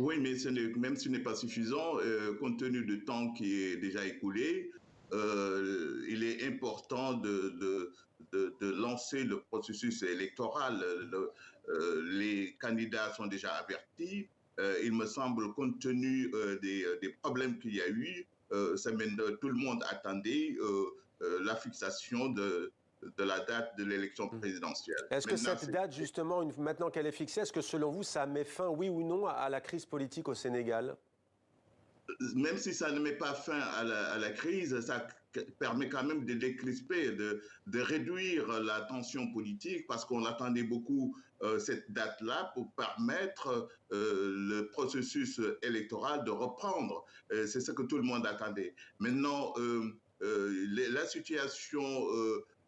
Oui, mais même ce n'est pas suffisant, compte tenu du temps qui est déjà écoulé, il est important de lancer le processus électoral. Les candidats sont déjà avertis. Il me semble, compte tenu des problèmes qu'il y a eu, tout le monde attendait la fixation de la date de l'élection présidentielle. Est-ce que Maintenant, cette date, justement, maintenant qu'elle est fixée, est-ce que selon vous, ça met fin, oui ou non, à la crise politique au Sénégal? même si ça ne met pas fin à la crise, ça permet quand même de décrisper, de réduire la tension politique, parce qu'on attendait beaucoup cette date-là pour permettre le processus électoral de reprendre. C'est ce que tout le monde attendait. Maintenant, la situation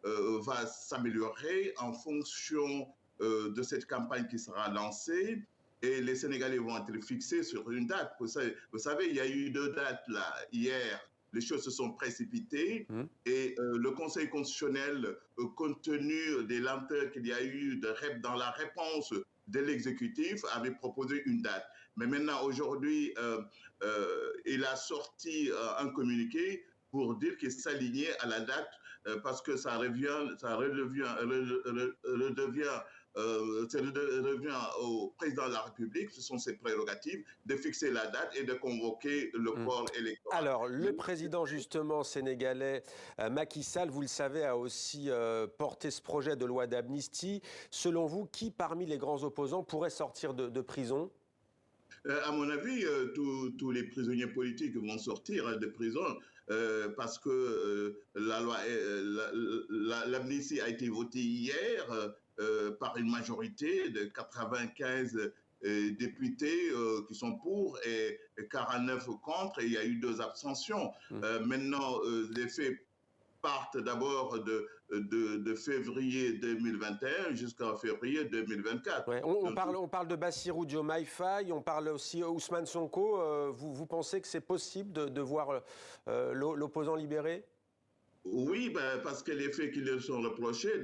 va s'améliorer en fonction de cette campagne qui sera lancée et les Sénégalais vont être fixés sur une date. Vous savez, il y a eu deux dates là. Hier, les choses se sont précipitées et le Conseil constitutionnel, compte tenu des lenteurs qu'il y a eu dans la réponse de l'exécutif, avait proposé une date. Mais maintenant, aujourd'hui, il a sorti un communiqué pour dire qu'il s'alignait à la date parce que ça redevient au président de la République, ce sont ses prérogatives, de fixer la date et de convoquer le corps électoral. Alors, le président justement sénégalais Macky Sall, vous le savez, a aussi porté ce projet de loi d'amnistie. Selon vous, qui parmi les grands opposants pourrait sortir de prison ? À mon avis, tous les prisonniers politiques vont sortir de prison parce que l'amnistie a été votée hier par une majorité de 95 députés qui sont pour et 49 contre, et il y a eu 2 abstentions. Maintenant, les faits partent d'abord de février 2021 jusqu'à février 2024. Ouais, on parle de Bassirou Diomaye Faye, on parle aussi Ousmane Sonko. Vous pensez que c'est possible de voir l'opposant libéré ? Oui, ben, parce que les faits qui leur sont reprochés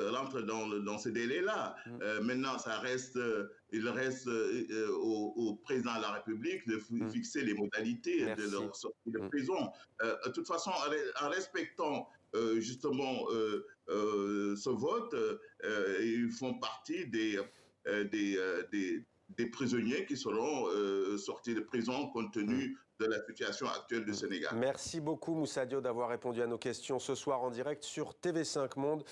rentrent dans ce délai-là. Maintenant, il reste au président de la République de fixer les modalités de leur sortie de prison. De toute façon, en respectant justement ce vote, ils font partie des prisonniers qui seront sortis de prison compte tenu de la situation actuelle du Sénégal. Merci beaucoup Moussa Diop d'avoir répondu à nos questions ce soir en direct sur TV5 Monde.